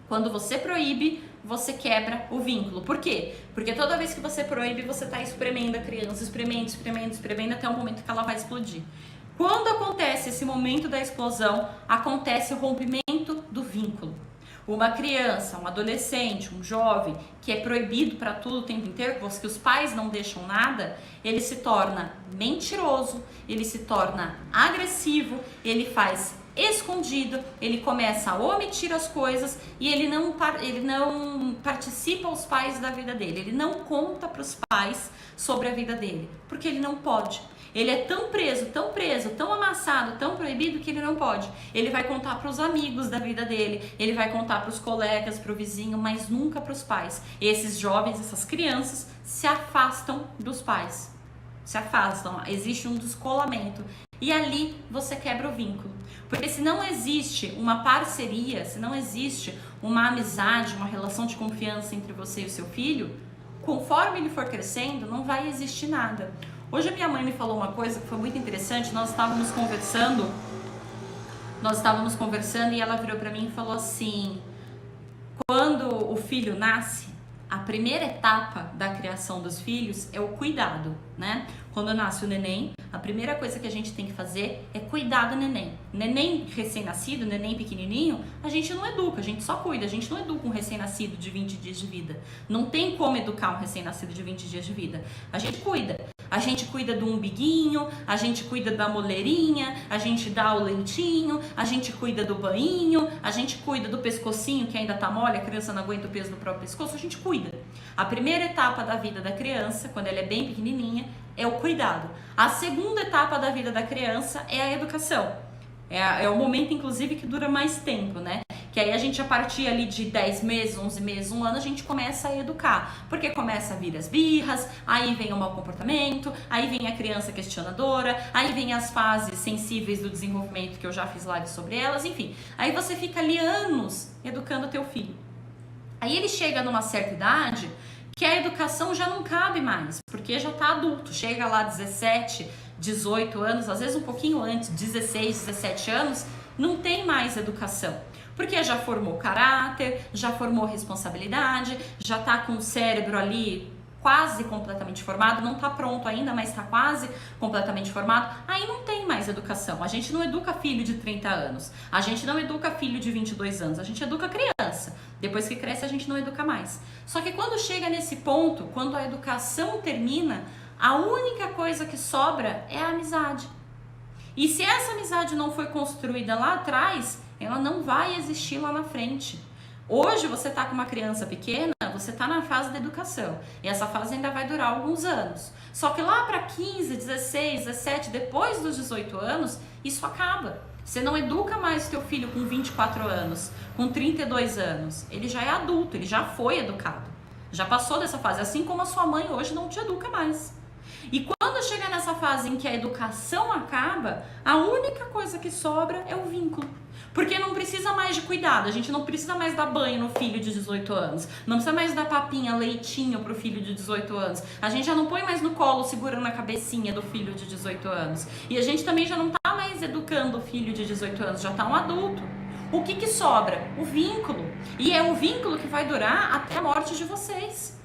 Quando você proíbe, você quebra o vínculo. Por quê? Porque toda vez que você proíbe, você está espremendo a criança, espremendo até o momento que ela vai explodir. Quando acontece esse momento da explosão, acontece o rompimento do vínculo. Uma criança, um adolescente, um jovem que é proibido para tudo o tempo inteiro, que os pais não deixam nada, ele se torna mentiroso, ele se torna agressivo, ele faz escondido, ele começa a omitir as coisas e ele não participa os pais da vida dele, ele não conta para os pais sobre a vida dele, porque ele não pode. Ele é tão preso, tão amassado, tão proibido que ele não pode. Ele vai contar para os amigos da vida dele, ele vai contar para os colegas, para o vizinho, mas nunca para os pais. Esses jovens, essas crianças se afastam dos pais. Se afastam, existe um descolamento. E ali você quebra o vínculo. Porque se não existe uma parceria, se não existe uma amizade, uma relação de confiança entre você e o seu filho, conforme ele for crescendo, não vai existir nada. Hoje a minha mãe me falou uma coisa que foi muito interessante. Nós estávamos conversando e ela virou para mim e falou assim: quando o filho nasce, a primeira etapa da criação dos filhos é o cuidado, né? Quando nasce o neném, a primeira coisa que a gente tem que fazer é cuidar do neném. Neném recém-nascido, neném pequenininho, a gente não educa, a gente só cuida. A gente não educa um recém-nascido de 20 dias de vida. Não tem como educar um recém-nascido de 20 dias de vida. A gente cuida. A gente cuida do umbiguinho, a gente cuida da moleirinha, a gente dá o leitinho, a gente cuida do banhinho, a gente cuida do pescocinho que ainda tá mole, a criança não aguenta o peso do próprio pescoço, a gente cuida. A primeira etapa da vida da criança, quando ela é bem pequenininha, é o cuidado. A segunda etapa da vida da criança é a educação. É o momento, inclusive, que dura mais tempo, né? Que aí a gente, a partir ali de 10 meses, 11 meses, 1 ano, a gente começa a educar. Porque começa a vir as birras, aí vem o mau comportamento, aí vem a criança questionadora, aí vem as fases sensíveis do desenvolvimento, que eu já fiz live sobre elas, enfim. Aí você fica ali anos educando o teu filho. Aí ele chega numa certa idade que a educação já não cabe mais, porque já tá adulto, chega lá 17, 18 anos, às vezes um pouquinho antes, 16, 17 anos, não tem mais educação. Porque já formou caráter, já formou responsabilidade, já tá com o cérebro ali quase completamente formado, não tá pronto ainda, mas tá quase completamente formado, aí não tem mais educação. A gente não educa filho de 30 anos, a gente não educa filho de 22 anos, a gente educa criança. Depois que cresce, a gente não educa mais. Só que quando chega nesse ponto, quando a educação termina, a única coisa que sobra é a amizade. E se essa amizade não foi construída lá atrás, ela não vai existir lá na frente. Hoje você tá com uma criança pequena, você tá na fase da educação. E essa fase ainda vai durar alguns anos. Só que lá para 15, 16, 17, depois dos 18 anos, isso acaba. Você não educa mais teu filho com 24 anos, com 32 anos. Ele já é adulto, ele já foi educado. Já passou dessa fase, assim como a sua mãe hoje não te educa mais. E quando chega nessa fase em que a educação acaba, a única coisa que sobra é o vínculo. Porque não precisa mais de cuidado, a gente não precisa mais dar banho no filho de 18 anos, não precisa mais dar papinha, leitinho pro filho de 18 anos, a gente já não põe mais no colo segurando a cabecinha do filho de 18 anos. E a gente também já não tá mais educando o filho de 18 anos, já tá um adulto. O que sobra? O vínculo. E é o vínculo que vai durar até a morte de vocês.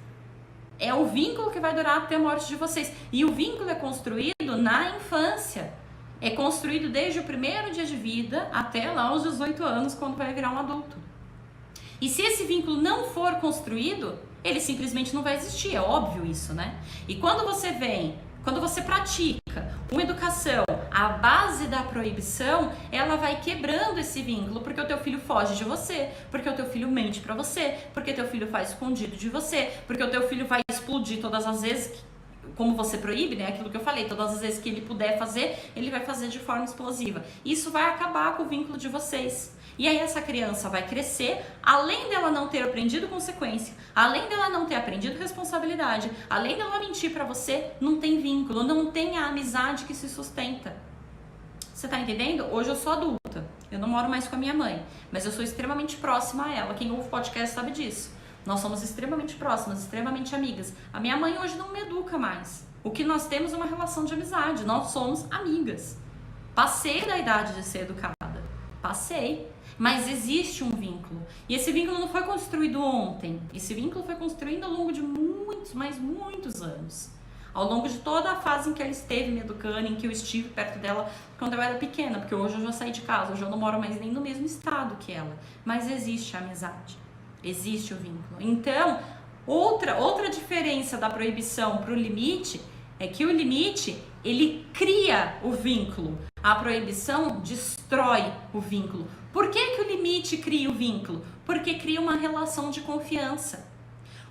É o vínculo que vai durar até a morte de vocês. E o vínculo é construído na infância. É construído desde o primeiro dia de vida até lá os 18 anos, quando vai virar um adulto. E se esse vínculo não for construído, ele simplesmente não vai existir. É óbvio isso, né? E quando você pratica uma educação à base da proibição, ela vai quebrando esse vínculo, porque o teu filho foge de você, porque o teu filho mente pra você, porque o teu filho faz escondido de você, porque o teu filho vai explodir todas as vezes, como você proíbe, né? Aquilo que eu falei, todas as vezes que ele puder fazer, ele vai fazer de forma explosiva. Isso vai acabar com o vínculo de vocês. E aí essa criança vai crescer, além dela não ter aprendido consequência, além dela não ter aprendido responsabilidade, além dela mentir pra você, não tem vínculo, não tem a amizade que se sustenta. Você tá entendendo? Hoje eu sou adulta, eu não moro mais com a minha mãe, mas eu sou extremamente próxima a ela. Quem ouve o podcast sabe disso. Nós somos extremamente próximas, extremamente amigas. A minha mãe hoje não me educa mais. O que nós temos é uma relação de amizade, nós somos amigas. Passei da idade de ser educada. Passei. Mas existe um vínculo. E esse vínculo não foi construído ontem. Esse vínculo foi construído ao longo de muitos, mas muitos anos. Ao longo de toda a fase em que ela esteve me educando, em que eu estive perto dela quando eu era pequena. Porque hoje eu já saí de casa, hoje eu não moro mais nem no mesmo estado que ela. Mas existe a amizade. Existe o vínculo. Então, outra diferença da proibição para o limite é que o limite, ele cria o vínculo. A proibição destrói o vínculo. Por que que o limite cria o vínculo? Porque cria uma relação de confiança.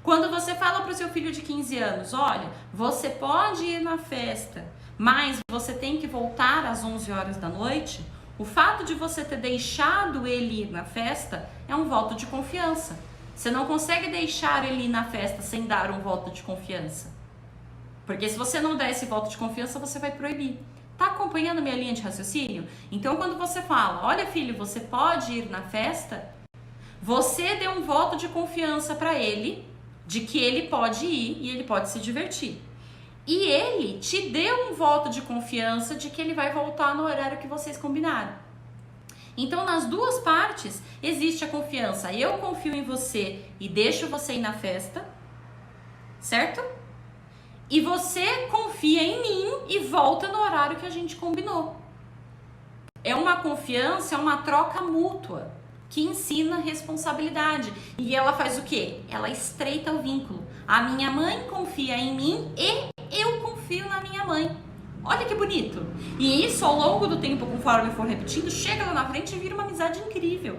Quando você fala para o seu filho de 15 anos, olha, você pode ir na festa, mas você tem que voltar às 11 horas da noite, o fato de você ter deixado ele ir na festa é um voto de confiança. Você não consegue deixar ele ir na festa sem dar um voto de confiança. Porque se você não der esse voto de confiança, você vai proibir. Tá acompanhando minha linha de raciocínio? Então, quando você fala, olha filho, você pode ir na festa, você deu um voto de confiança para ele, de que ele pode ir e ele pode se divertir. E ele te deu um voto de confiança de que ele vai voltar no horário que vocês combinaram. Então, nas duas partes, existe a confiança. Eu confio em você e deixo você ir na festa, certo? E você confia em mim e volta no horário que a gente combinou. É uma confiança, é uma troca mútua que ensina responsabilidade. E ela faz o quê? Ela estreita o vínculo. A minha mãe confia em mim e eu confio na minha mãe. Olha que bonito. E isso, ao longo do tempo, conforme eu for repetindo, chega lá na frente e vira uma amizade incrível.